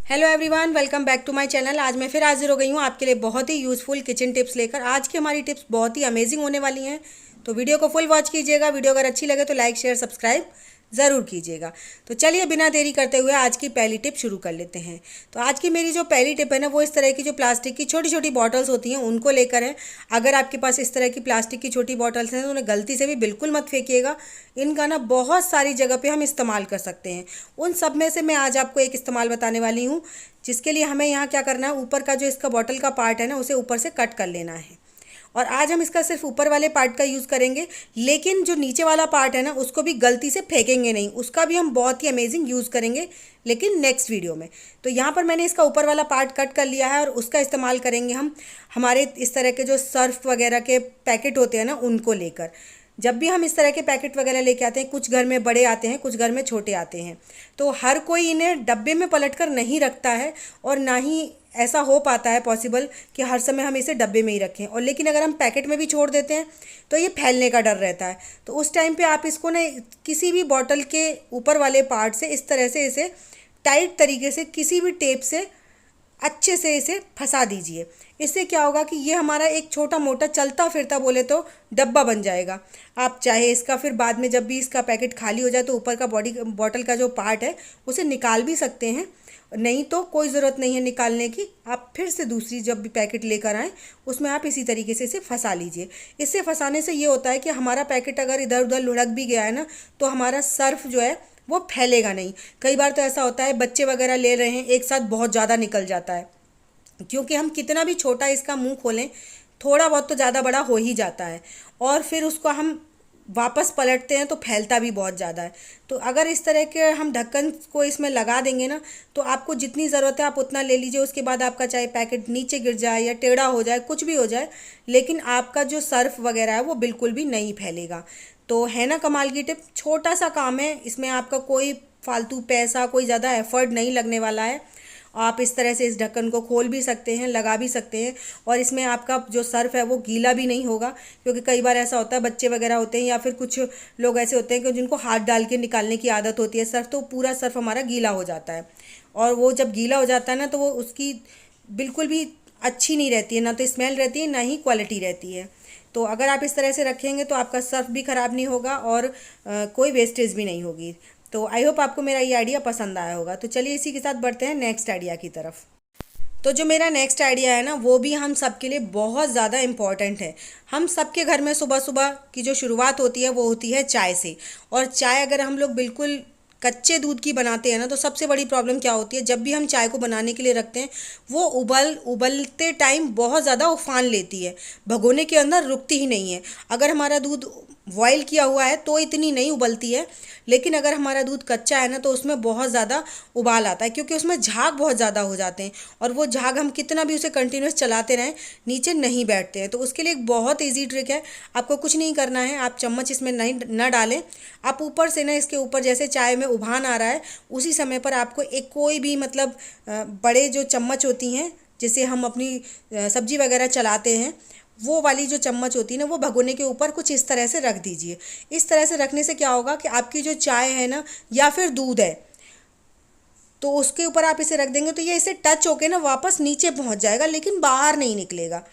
Hello everyone, welcome back to my channel. आज मैं फिर हाजिर हो गई हूँ आपके लिए बहुत ही यूज़फुल किचन टिप्स लेकर। आज की हमारी टिप्स बहुत ही अमेजिंग होने वाली हैं, तो वीडियो को फुल वॉच कीजिएगा। वीडियो अगर अच्छी लगे तो लाइक शेयर सब्सक्राइब ज़रूर कीजिएगा। तो चलिए बिना देरी करते हुए आज की पहली टिप शुरू कर लेते हैं। तो आज की मेरी जो पहली टिप है ना, वो इस तरह की जो प्लास्टिक की छोटी छोटी बॉटल्स होती हैं उनको लेकर है। अगर आपके पास इस तरह की प्लास्टिक की छोटी बॉटल्स हैं तो उन्हें गलती से भी बिल्कुल मत फेंकिएगा। इनका ना बहुत सारी जगह पे हम इस्तेमाल कर सकते हैं। उन सब में से मैं आज आपको एक इस्तेमाल बताने वाली हूँ, जिसके लिए हमें यहाँ क्या करना है, ऊपर का जो इसका बॉटल का पार्ट है ना, उसे ऊपर से कट कर लेना है। और आज हम इसका सिर्फ ऊपर वाले पार्ट का यूज़ करेंगे, लेकिन जो नीचे वाला पार्ट है ना, उसको भी गलती से फेंकेंगे नहीं। उसका भी हम बहुत ही अमेजिंग यूज़ करेंगे, लेकिन नेक्स्ट वीडियो में। तो यहाँ पर मैंने इसका ऊपर वाला पार्ट कट कर लिया है और उसका इस्तेमाल करेंगे हम हमारे इस तरह के जो सर्फ वगैरह के पैकेट होते हैं ना, उनको लेकर। जब भी हम इस तरह के पैकेट वगैरह लेके आते हैं, कुछ घर में बड़े आते हैं, कुछ घर में छोटे आते हैं, तो हर कोई इन्हें डब्बे में पलट कर नहीं रखता है, और ना ही ऐसा हो पाता है पॉसिबल कि हर समय हम इसे डब्बे में ही रखें। और लेकिन अगर हम पैकेट में भी छोड़ देते हैं तो ये फैलने का डर रहता है। तो उस टाइम पे आप इसको ना किसी भी बॉटल के ऊपर वाले पार्ट से इस तरह से इसे टाइट तरीके से किसी भी टेप से अच्छे से इसे फंसा दीजिए। इससे क्या होगा कि ये हमारा एक छोटा मोटा चलता फिरता बोले तो डब्बा बन जाएगा। आप चाहे इसका फिर बाद में जब भी इसका पैकेट खाली हो जाए तो ऊपर का बॉटल का जो पार्ट है उसे निकाल भी सकते हैं, नहीं तो कोई ज़रूरत नहीं है निकालने की। आप फिर से दूसरी जब भी पैकेट लेकर आएँ उसमें आप इसी तरीके से इसे फंसा लीजिए। इससे फंसाने से ये होता है कि हमारा पैकेट अगर इधर उधर लुढ़क भी गया है ना, तो हमारा सर्फ जो है वो फैलेगा नहीं। कई बार तो ऐसा होता है बच्चे वगैरह ले रहे हैं, एक साथ बहुत ज़्यादा निकल जाता है, क्योंकि हम कितना भी छोटा इसका मुंह खोलें, थोड़ा बहुत तो ज़्यादा बड़ा हो ही जाता है, और फिर उसको हम वापस पलटते हैं तो फैलता भी बहुत ज़्यादा है। तो अगर इस तरह के हम ढक्कन को इसमें लगा देंगे ना, तो आपको जितनी ज़रूरत है आप उतना ले लीजिए। उसके बाद आपका चाहे पैकेट नीचे गिर जाए या टेढ़ा हो जाए, कुछ भी हो जाए, लेकिन आपका जो सर्फ वगैरह है वो बिल्कुल भी नहीं फैलेगा। तो है ना कमाल की टिप। छोटा सा काम है, इसमें आपका कोई फालतू पैसा, कोई ज़्यादा एफर्ट नहीं लगने वाला है। आप इस तरह से इस ढक्कन को खोल भी सकते हैं, लगा भी सकते हैं, और इसमें आपका जो सर्फ है वो गीला भी नहीं होगा। क्योंकि कई बार ऐसा होता है बच्चे वगैरह होते हैं या फिर कुछ लोग ऐसे होते हैं कि जिनको हाथ डाल के निकालने की आदत होती है सर्फ, तो पूरा सर्फ हमारा गीला हो जाता है। और वो जब गीला हो जाता है ना, तो वो उसकी बिल्कुल भी अच्छी नहीं रहती है, ना तो स्मेल रहती है ना ही क्वालिटी रहती है। तो अगर आप इस तरह से रखेंगे तो आपका सर्फ भी ख़राब नहीं होगा और कोई वेस्टेज भी नहीं होगी। तो आई होप आपको मेरा ये आइडिया पसंद आया होगा। तो चलिए इसी के साथ बढ़ते हैं नेक्स्ट आइडिया की तरफ। तो जो मेरा नेक्स्ट आइडिया है ना, वो भी हम सबके लिए बहुत ज़्यादा इम्पॉर्टेंट है। हम सबके घर में सुबह सुबह की जो शुरुआत होती है वो होती है चाय से। और चाय अगर हम लोग बिल्कुल कच्चे दूध की बनाते हैं ना, तो सबसे बड़ी प्रॉब्लम क्या होती है, जब भी हम चाय को बनाने के लिए रखते हैं वो उबलते टाइम बहुत ज़्यादा उफान लेती है, भगोने के अंदर रुकती ही नहीं है। अगर हमारा दूध बॉयल किया हुआ है तो इतनी नहीं उबलती है, लेकिन अगर हमारा दूध कच्चा है ना तो उसमें बहुत ज़्यादा उबाल आता है, क्योंकि उसमें झाग बहुत ज़्यादा हो जाते हैं, और वो झाग हम कितना भी उसे कंटिन्यूस चलाते रहें नीचे नहीं बैठते हैं। तो उसके लिए एक बहुत ईजी ट्रिक है। आपको कुछ नहीं करना है, आप चम्मच इसमें नहीं न डालें, आप ऊपर से ना इसके ऊपर जैसे चाय में उबाल आ रहा है उसी समय पर आपको एक कोई भी मतलब बड़े जो चम्मच होती हैं जिसे हम अपनी सब्जी वगैरह चलाते हैं, वो वाली जो चम्मच होती है ना, वो भगोने के ऊपर कुछ इस तरह से रख दीजिए। इस तरह से रखने से क्या होगा कि आपकी जो चाय है ना या फिर दूध है, तो उसके ऊपर आप इसे रख देंगे तो ये इसे टच होके ना वापस नीचे पहुंच जाएगा, लेकिन बाहर नहीं निकलेगा।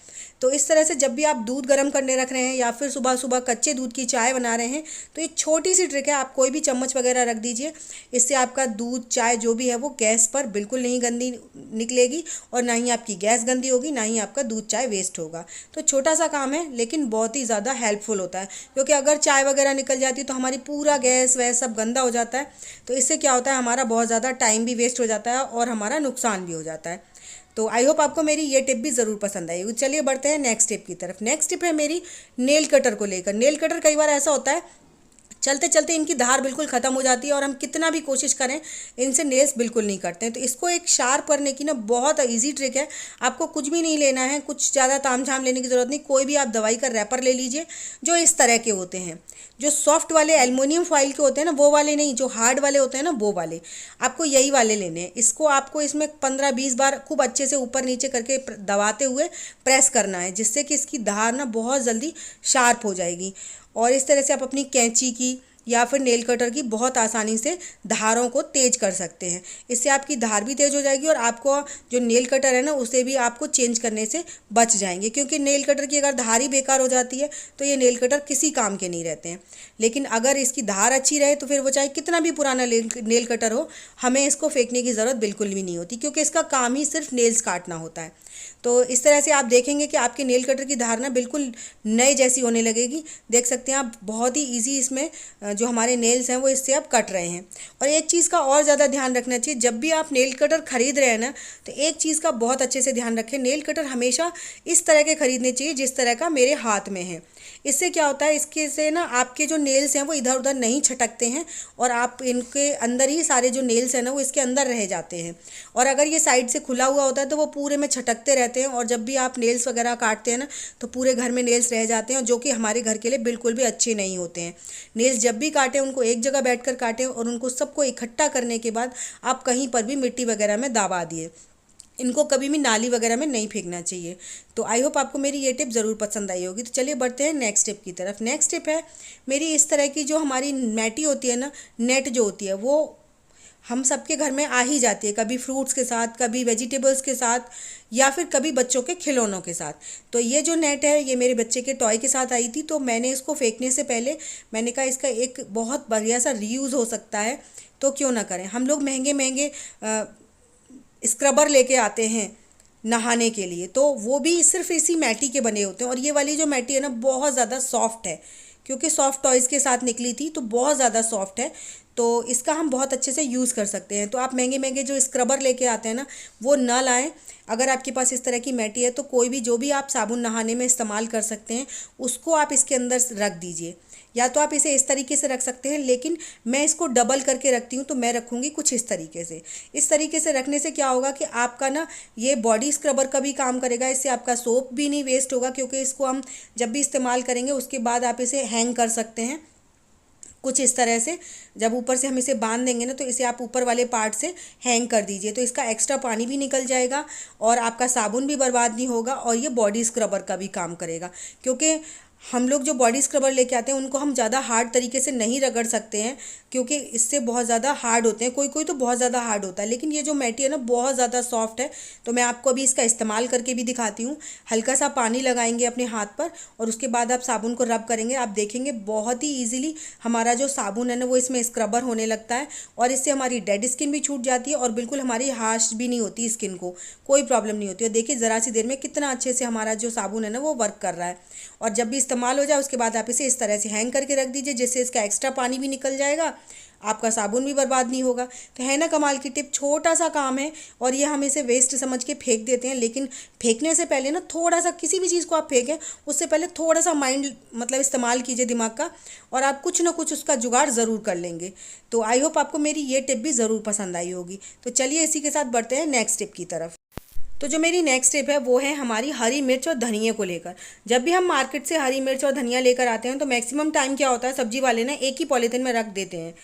तो इस तरह से जब भी आप दूध गर्म करने रख रहे हैं या फिर सुबह सुबह कच्चे दूध की चाय बना रहे हैं, तो एक छोटी सी ट्रिक है, आप कोई भी चम्मच वगैरह रख दीजिए। इससे आपका दूध चाय जो भी है वो गैस पर बिल्कुल नहीं गंदी निकलेगी, और ना ही आपकी गैस गंदी होगी, ना ही आपका दूध चाय वेस्ट होगा। तो छोटा सा काम है लेकिन बहुत ही ज़्यादा हेल्पफुल होता है, क्योंकि अगर चाय वगैरह निकल जाती है तो हमारी पूरा गैस वैस सब गंदा हो जाता है। तो इससे क्या होता है, हमारा बहुत ज़्यादा टाइम भी वेस्ट हो जाता है और हमारा नुकसान भी हो जाता है। तो आई होप आपको मेरी ये टिप भी ज़रूर पसंद आई। चलिए बढ़ते हैं नेक्स्ट टिप की तरफ। नेक्स्ट टिप है मेरी नेल कटर को लेकर। नेल कटर कई बार ऐसा होता है चलते चलते इनकी धार बिल्कुल ख़त्म हो जाती है, और हम कितना भी कोशिश करें इनसे नेल्स बिल्कुल नहीं करते हैं। तो इसको एक शार्प करने की ना बहुत इजी ट्रिक है। आपको कुछ भी नहीं लेना है, कुछ ज़्यादा तामझाम लेने की ज़रूरत नहीं। कोई भी आप दवाई का रैपर ले लीजिए जो इस तरह के होते हैं, जो सॉफ्ट वाले एल्युमिनियम फॉइल के होते हैं ना, वो वाले नहीं, जो हार्ड वाले होते हैं ना वो वाले, आपको यही वाले लेने हैं। इसको आपको इसमें 15-20 बार खूब अच्छे से ऊपर नीचे करके दबाते हुए प्रेस करना है, जिससे कि इसकी धार ना बहुत जल्दी शार्प हो जाएगी। और इस तरह से आप अपनी कैंची की या फिर नेल कटर की बहुत आसानी से धारों को तेज कर सकते हैं। इससे आपकी धार भी तेज हो जाएगी और आपको जो नेल कटर है ना उसे भी आपको चेंज करने से बच जाएंगे, क्योंकि नेल कटर की अगर धार ही बेकार हो जाती है तो ये नेल कटर किसी काम के नहीं रहते हैं। लेकिन अगर इसकी धार अच्छी रहे तो फिर वो चाहे कितना भी पुराना नेल कटर हो, हमें इसको फेंकने की ज़रूरत बिल्कुल भी नहीं होती, क्योंकि इसका काम ही सिर्फ नेल्स काटना होता है। तो इस तरह से आप देखेंगे कि आपके नेल कटर की धार ना बिल्कुल नए जैसी होने लगेगी। देख सकते हैं आप, बहुत ही ईजी इसमें जो हमारे नेल्स हैं वो इससे अब कट रहे हैं। और एक चीज़ का और ज़्यादा ध्यान रखना चाहिए, जब भी आप नेल कटर खरीद रहे हैं ना, तो एक चीज़ का बहुत अच्छे से ध्यान रखें, नेल कटर हमेशा इस तरह के खरीदने चाहिए जिस तरह का मेरे हाथ में है। इससे क्या होता है, इसके से ना आपके जो नेल्स हैं वो इधर उधर नहीं छटकते हैं और आप इनके अंदर ही सारे जो नेल्स हैं ना वो इसके अंदर रह जाते हैं। और अगर ये साइड से खुला हुआ होता है तो वो पूरे में छटकते रहते हैं, और जब भी आप नेल्स वगैरह काटते हैं ना तो पूरे घर में नेल्स रह जाते हैं, जो कि हमारे घर के लिए बिल्कुल भी अच्छे नहीं होते हैं। नेल्स जब भी काटें उनको एक जगह बैठकर काटें, और उनको सबको इकट्ठा करने के बाद आप कहीं पर भी मिट्टी वगैरह में दबा दिए। इनको कभी भी नाली वगैरह में नहीं फेंकना चाहिए। तो आई होप आपको मेरी ये टिप ज़रूर पसंद आई होगी। तो चलिए बढ़ते हैं नेक्स्ट टिप की तरफ। नेक्स्ट टिप है मेरी, इस तरह की जो हमारी मैटी होती है ना, नेट जो होती है वो हम सबके घर में आ ही जाती है, कभी फ्रूट्स के साथ, कभी वेजिटेबल्स के साथ, या फिर कभी बच्चों के खिलौनों के साथ। तो ये जो नेट है ये मेरे बच्चे के टॉय के साथ आई थी, तो मैंने इसको फेंकने से पहले मैंने कहा इसका एक बहुत बढ़िया सा रीयूज़ हो सकता है, तो क्यों ना करें। हम लोग महंगे महंगे स्क्रबर लेके आते हैं नहाने के लिए, तो वो भी सिर्फ इसी मैटी के बने होते हैं। और ये वाली जो मैटी है ना बहुत ज़्यादा सॉफ्ट है, क्योंकि सॉफ्ट टॉयज़ के साथ निकली थी तो बहुत ज़्यादा सॉफ्ट है, तो इसका हम बहुत अच्छे से यूज़ कर सकते हैं। तो आप महंगे महंगे जो स्क्रबर लेके आते हैं ना वो ना लाएं। अगर आपके पास इस तरह की मैटी है तो कोई भी जो भी आप साबुन नहाने में इस्तेमाल कर सकते हैं उसको आप इसके अंदर रख दीजिए, या तो आप इसे इस तरीके से रख सकते हैं, लेकिन मैं इसको डबल करके रखती हूँ, तो मैं रखूँगी कुछ इस तरीके से। इस तरीके से रखने से क्या होगा कि आपका ना ये बॉडी स्क्रबर का भी काम करेगा, इससे आपका सोप भी नहीं वेस्ट होगा, क्योंकि इसको हम जब भी इस्तेमाल करेंगे उसके बाद आप इसे हैंग कर सकते हैं कुछ इस तरह से। जब ऊपर से हम इसे बांध देंगे ना तो इसे आप ऊपर वाले पार्ट से हैंग कर दीजिए, तो इसका एक्स्ट्रा पानी भी निकल जाएगा और आपका साबुन भी बर्बाद नहीं होगा, और ये बॉडी स्क्रबर का भी काम करेगा। क्योंकि हम लोग जो बॉडी स्क्रबर लेके आते हैं उनको हम ज़्यादा हार्ड तरीके से नहीं रगड़ सकते हैं, क्योंकि इससे बहुत ज़्यादा हार्ड होते हैं, कोई कोई तो बहुत ज़्यादा हार्ड होता है, लेकिन ये जो मैटी है ना बहुत ज़्यादा सॉफ्ट है। तो मैं आपको अभी इसका इस्तेमाल करके भी दिखाती हूँ। हल्का सा पानी लगाएंगे अपने हाथ पर और उसके बाद आप साबुन को रब करेंगे, आप देखेंगे बहुत ही ईजिली हमारा जो साबुन है ना वो इसमें स्क्रबर होने लगता है, और इससे हमारी डेड स्किन भी छूट जाती है और बिल्कुल हमारी हार्श भी नहीं होती, स्किन को कोई प्रॉब्लम नहीं होती। और देखिए ज़रा सी देर में कितना अच्छे से हमारा जो साबुन है ना वो वर्क कर रहा है। और जब भी इस्तेमाल हो जाए उसके बाद आप इसे इस तरह से हैंग करके रख दीजिए, जिससे इसका एक्स्ट्रा पानी भी निकल जाएगा, आपका साबुन भी बर्बाद नहीं होगा। तो है ना कमाल की टिप, छोटा सा काम है और ये हम इसे वेस्ट समझ के फेंक देते हैं, लेकिन फेंकने से पहले ना थोड़ा सा, किसी भी चीज़ को आप फेंकें उससे पहले थोड़ा सा माइंड मतलब इस्तेमाल कीजिए दिमाग का, और आप कुछ ना कुछ उसका जुगाड़ ज़रूर कर लेंगे। तो आई होप आपको मेरी ये टिप भी ज़रूर पसंद आई होगी। तो चलिए इसी के साथ बढ़ते हैं नेक्स्ट टिप की तरफ। तो जो मेरी नेक्स्ट टिप है वो है हमारी हरी मिर्च और धनिया को लेकर। जब भी हम मार्केट से हरी मिर्च और धनिया लेकर आते हैं तो मैक्सिमम टाइम क्या होता है, सब्जी वाले ना एक ही पॉलीथिन में रख देते हैं,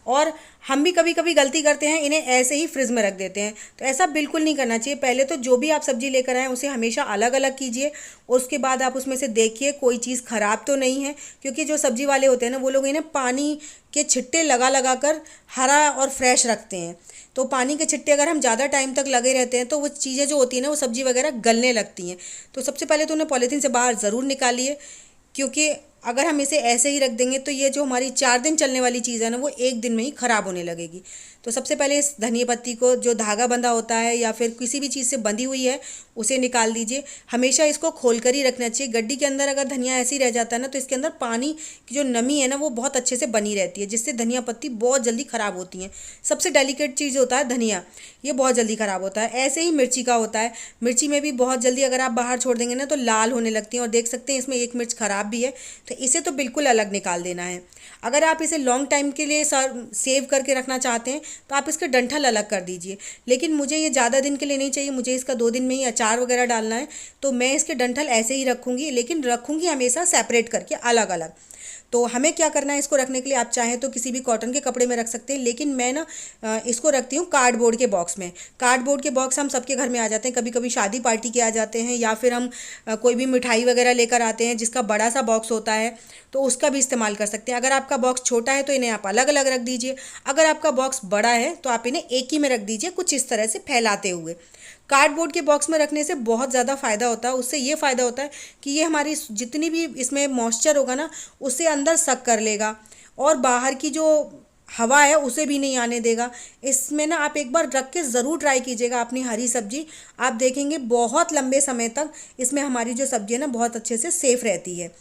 और हम भी कभी कभी गलती करते हैं, इन्हें ऐसे ही फ्रिज में रख देते हैं। तो ऐसा बिल्कुल नहीं करना चाहिए। पहले तो जो भी आप सब्जी लेकर आएँ उसे हमेशा अलग अलग कीजिए, और उसके बाद आप उसमें से देखिए कोई चीज़ ख़राब तो नहीं है, क्योंकि जो सब्जी वाले होते हैं ना वो लोग इन्हें पानी के छिट्टे लगा लगा कर हरा और फ्रेश रखते हैं। तो पानी के छिट्टे अगर हम ज़्यादा टाइम तक लगे रहते हैं तो वो चीज़ें जो होती हैं ना वो सब्ज़ी वगैरह गलने लगती हैं। तो सबसे पहले तो उन्हें पॉलीथीन से बाहर ज़रूर निकालिए, क्योंकि अगर हम इसे ऐसे ही रख देंगे तो ये जो हमारी 4 दिन चलने वाली चीज़ है ना वो एक दिन में ही ख़राब होने लगेगी। तो सबसे पहले इस धनिया पत्ती को, जो धागा बंधा होता है या फिर किसी भी चीज़ से बंधी हुई है, उसे निकाल दीजिए। हमेशा इसको खोल कर ही रखना चाहिए। गड्डी के अंदर अगर धनिया ऐसे ही रह जाता है ना तो इसके अंदर पानी की जो नमी है ना वो बहुत अच्छे से बनी रहती है, जिससे धनिया पत्ती बहुत जल्दी ख़राब होती हैं। सबसे डेलिकेट चीज़ होता है धनिया, ये बहुत जल्दी ख़राब होता है। ऐसे ही मिर्ची का होता है, मिर्ची में भी बहुत जल्दी अगर आप बाहर छोड़ देंगे ना तो लाल होने लगती हैं, और देख सकते हैं इसमें एक मिर्च ख़राब भी है, तो इसे तो बिल्कुल अलग निकाल देना है। अगर आप इसे लॉन्ग टाइम के लिए सेव करके रखना चाहते हैं तो आप इसके डंठल अलग कर दीजिए, लेकिन मुझे ये ज़्यादा दिन के लिए नहीं चाहिए, मुझे इसका 2 दिन में ही अचार वगैरह डालना है, तो मैं इसके डंठल ऐसे ही रखूँगी, लेकिन रखूँगी हमेशा सेपरेट करके अलग अलग। तो हमें क्या करना है, इसको रखने के लिए आप चाहें तो किसी भी कॉटन के कपड़े में रख सकते हैं, लेकिन मैं ना इसको रखती हूँ कार्डबोर्ड के बॉक्स में। कार्डबोर्ड के बॉक्स हम सबके घर में आ जाते हैं, कभी कभी शादी पार्टी के आ जाते हैं, या फिर हम कोई भी मिठाई वगैरह लेकर आते हैं जिसका बड़ा सा बॉक्स होता है, तो उसका भी इस्तेमाल कर सकते हैं। अगर आपका बॉक्स छोटा है तो इन्हें आप अलग अलग रख दीजिए, अगर आपका बॉक्स बड़ा है तो आप इन्हें एक ही में रख दीजिए, कुछ इस तरह से फैलाते हुए। कार्डबोर्ड के बॉक्स में रखने से बहुत ज़्यादा फ़ायदा होता है। उससे ये फ़ायदा होता है कि ये हमारी जितनी भी इसमें मॉइस्चर होगा ना, उसे अंदर सक कर लेगा और बाहर की जो हवा है उसे भी नहीं आने देगा। इसमें ना आप एक बार रख के ज़रूर ट्राई कीजिएगा अपनी हरी सब्जी, आप देखेंगे बहुत लंबे समय तक इसमें हमारी जो सब्जी है ना बहुत अच्छे से सेफ़ रहती है।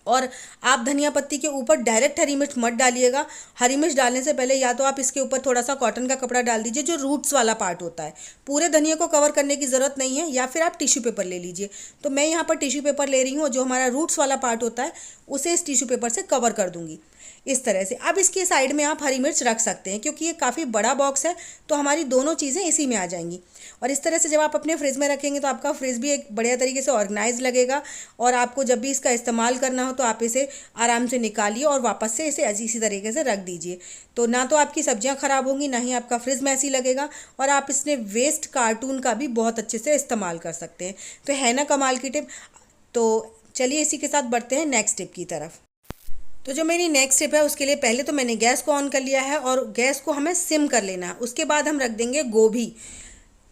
और आप धनिया पत्ती के ऊपर डायरेक्ट हरी मिर्च मत डालिएगा। हरी मिर्च डालने से पहले या तो आप इसके ऊपर थोड़ा सा कॉटन का कपड़ा डाल दीजिए जो रूट्स वाला पार्ट होता है, पूरे धनिया को कवर करने की ज़रूरत नहीं है, या फिर आप टिश्यू पेपर ले लीजिए। तो मैं यहाँ पर टिश्यू पेपर ले रही हूँ, जो हमारा रूट्स वाला पार्ट होता है उसे इस टिश्यू पेपर से कवर कर दूँगी इस तरह से। अब इसके साइड में आप हरी मिर्च रख सकते हैं, क्योंकि ये काफ़ी बड़ा बॉक्स है तो हमारी दोनों चीज़ें इसी में आ जाएंगी। और इस तरह से जब आप अपने फ्रिज में रखेंगे तो आपका फ्रिज भी एक बढ़िया तरीके से ऑर्गेनाइज लगेगा, और आपको जब भी इसका इस्तेमाल करना हो तो आप इसे आराम से निकालिए और वापस से इसे इसी तरीके से रख दीजिए। तो ना तो आपकी सब्जियां खराब होंगी, ना ही आपका फ्रिज मैसी लगेगा, और आप इसने वेस्ट कार्टून का भी बहुत अच्छे से इस्तेमाल कर सकते हैं। तो है ना कमाल की टिप। तो चलिए इसी के साथ बढ़ते हैं नेक्स्ट टिप की तरफ। तो जो मेरी नेक्स्ट टिप है उसके लिए पहले तो मैंने गैस को ऑन कर लिया है और गैस को हमें सिम कर लेना है। उसके बाद हम रख देंगे गोभी।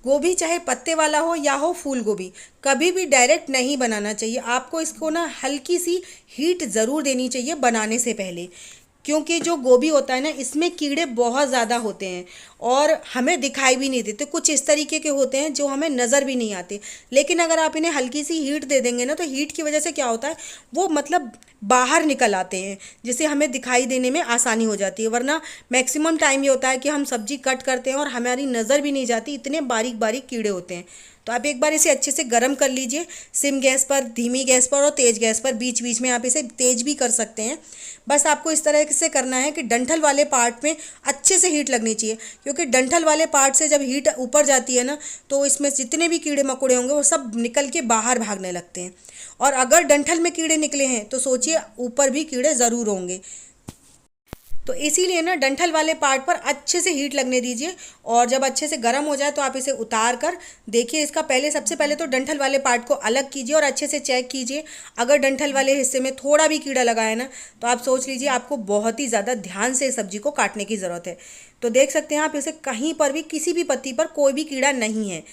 गोभी चाहे पत्ते वाला हो या हो फूल गोभी, कभी भी डायरेक्ट नहीं बनाना चाहिए। आपको इसको ना हल्की सी हीट ज़रूर देनी चाहिए बनाने से पहले, क्योंकि जो गोभी होता है ना इसमें कीड़े बहुत ज़्यादा होते हैं और हमें दिखाई भी नहीं देते। कुछ इस तरीके के होते हैं जो हमें नज़र भी नहीं आते, लेकिन अगर आप इन्हें हल्की सी हीट दे देंगे ना तो हीट की वजह से क्या होता है, वो मतलब बाहर निकल आते हैं, जिससे हमें दिखाई देने में आसानी हो जाती है। वरना मैक्सिमम टाइम ये होता है कि हम सब्जी कट करते हैं और हमारी नज़र भी नहीं जाती, इतने बारीक बारीक कीड़े होते हैं। तो आप एक बार इसे अच्छे से गर्म कर लीजिए, सिम गैस पर, धीमी गैस पर और तेज़ गैस पर। बीच बीच में आप इसे तेज़ भी कर सकते हैं। बस आपको इस तरह से करना है कि डंठल वाले पार्ट में अच्छे से हीट लगनी चाहिए, क्योंकि डंठल वाले पार्ट से जब हीट ऊपर जाती है ना तो इसमें जितने भी कीड़े मकोड़े होंगे वो सब निकल के बाहर भागने लगते हैं। और अगर डंठल में कीड़े निकले हैं तो सोचिए ऊपर भी कीड़े ज़रूर होंगे। तो इसीलिए ना डंठल वाले पार्ट पर अच्छे से हीट लगने दीजिए, और जब अच्छे से गर्म हो जाए तो आप इसे उतार कर देखिए। इसका सबसे पहले तो डंठल वाले पार्ट को अलग कीजिए और अच्छे से चेक कीजिए। अगर डंठल वाले हिस्से में थोड़ा भी कीड़ा लगा है ना तो आप सोच लीजिए आपको बहुत ही ज़्यादा ध्यान से सब्जी को काटने की ज़रूरत है। तो देख सकते हैं आप इसे कहीं पर भी, किसी भी पत्ती पर कोई भी कीड़ा नहीं है।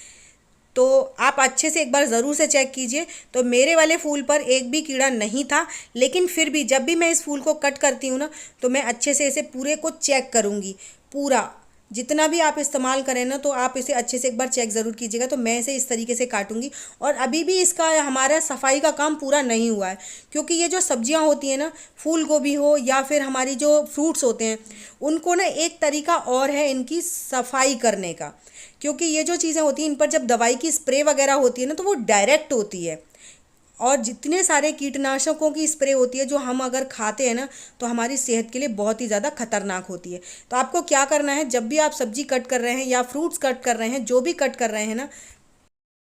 तो आप अच्छे से एक बार ज़रूर से चेक कीजिए। तो मेरे वाले फूल पर एक भी कीड़ा नहीं था, लेकिन फिर भी जब भी मैं इस फूल को कट करती हूँ ना तो मैं अच्छे से इसे पूरे को चेक करूँगी। पूरा जितना भी आप इस्तेमाल करें ना तो आप इसे अच्छे से एक बार चेक ज़रूर कीजिएगा। तो मैं इसे इस तरीके से काटूंगी, और अभी भी इसका हमारा सफाई का काम पूरा नहीं हुआ है, क्योंकि ये जो सब्जियां होती हैं ना, फूल गोभी हो या फिर हमारी जो फ्रूट्स होते हैं, उनको ना एक तरीका और है इनकी सफाई करने का। क्योंकि ये जो चीज़ें होती हैं इन पर जब दवाई की स्प्रे वगैरह होती है ना तो वो डायरेक्ट होती है, और जितने सारे कीटनाशकों की स्प्रे होती है जो हम अगर खाते हैं ना तो हमारी सेहत के लिए बहुत ही ज़्यादा खतरनाक होती है। तो आपको क्या करना है, जब भी आप सब्जी कट कर रहे हैं या फ्रूट्स कट कर रहे हैं, जो भी कट कर रहे हैं ना,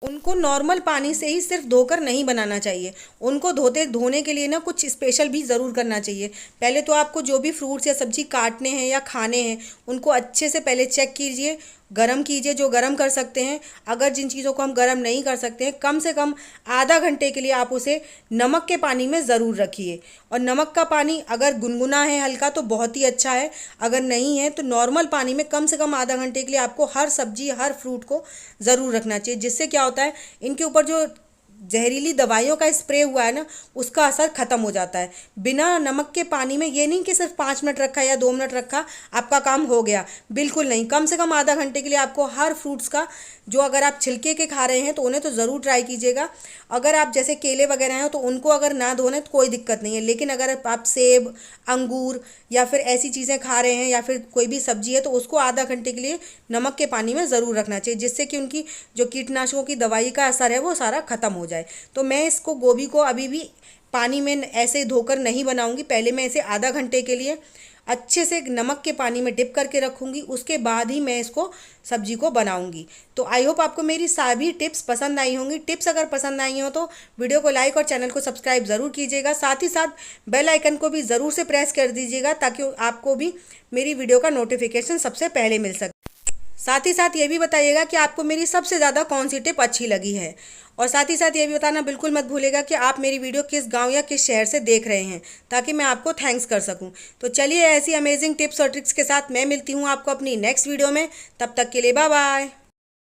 उनको नॉर्मल पानी से ही सिर्फ धोकर नहीं बनाना चाहिए। उनको धोने के लिए ना कुछ स्पेशल भी ज़रूर करना चाहिए। पहले तो आपको जो भी फ्रूट्स या सब्जी काटने हैं या खाने हैं उनको अच्छे से पहले चेक कीजिए, गरम कीजिए जो गरम कर सकते हैं। अगर जिन चीज़ों को हम गरम नहीं कर सकते हैं, कम से कम आधा घंटे के लिए आप उसे नमक के पानी में ज़रूर रखिए। और नमक का पानी अगर गुनगुना है हल्का तो बहुत ही अच्छा है, अगर नहीं है तो नॉर्मल पानी में कम से कम आधा घंटे के लिए आपको हर सब्जी हर फ्रूट को ज़रूर रखना चाहिए। जिससे क्या होता है, इनके ऊपर जो जहरीली दवाइयों का स्प्रे हुआ है ना उसका असर ख़त्म हो जाता है। बिना नमक के पानी में ये नहीं कि सिर्फ 5 मिनट रखा या 2 मिनट रखा आपका काम हो गया, बिल्कुल नहीं। कम से कम आधा घंटे के लिए आपको हर फ्रूट्स का, जो अगर आप छिलके के खा रहे हैं तो उन्हें तो ज़रूर ट्राई कीजिएगा। अगर आप जैसे केले वगैरह हैं तो उनको अगर ना धोने तो कोई दिक्कत नहीं है, लेकिन अगर आप सेब, अंगूर या फिर ऐसी चीज़ें खा रहे हैं या फिर कोई भी सब्जी है तो उसको आधा घंटे के लिए नमक के पानी में ज़रूर रखना चाहिए, जिससे कि उनकी जो कीटनाशकों की दवाई का असर है वो सारा ख़त्म हो जाए। तो मैं इसको गोभी को अभी भी पानी में ऐसे धोकर नहीं बनाऊंगी, पहले मैं इसे आधा घंटे के लिए अच्छे से नमक के पानी में डिप करके रखूँगी, उसके बाद ही मैं इसको सब्जी को बनाऊँगी। तो आई होप आपको मेरी सभी टिप्स पसंद आई होंगी। टिप्स अगर पसंद आई हो तो वीडियो को लाइक और चैनल को सब्सक्राइब ज़रूर कीजिएगा। साथ ही साथ बेल आइकन को भी ज़रूर से प्रेस कर दीजिएगा ताकि आपको भी मेरी वीडियो का नोटिफिकेशन सबसे पहले मिल सके। साथ ही साथ ये भी बताइएगा कि आपको मेरी सबसे ज़्यादा कौन सी टिप अच्छी लगी है। और साथ ही साथ ये भी बताना बिल्कुल मत भूलिएगा कि आप मेरी वीडियो किस गांव या किस शहर से देख रहे हैं, ताकि मैं आपको थैंक्स कर सकूं। तो चलिए ऐसी अमेजिंग टिप्स और ट्रिक्स के साथ मैं मिलती हूं आपको अपनी नेक्स्ट वीडियो में। तब तक के लिए बाय बाय।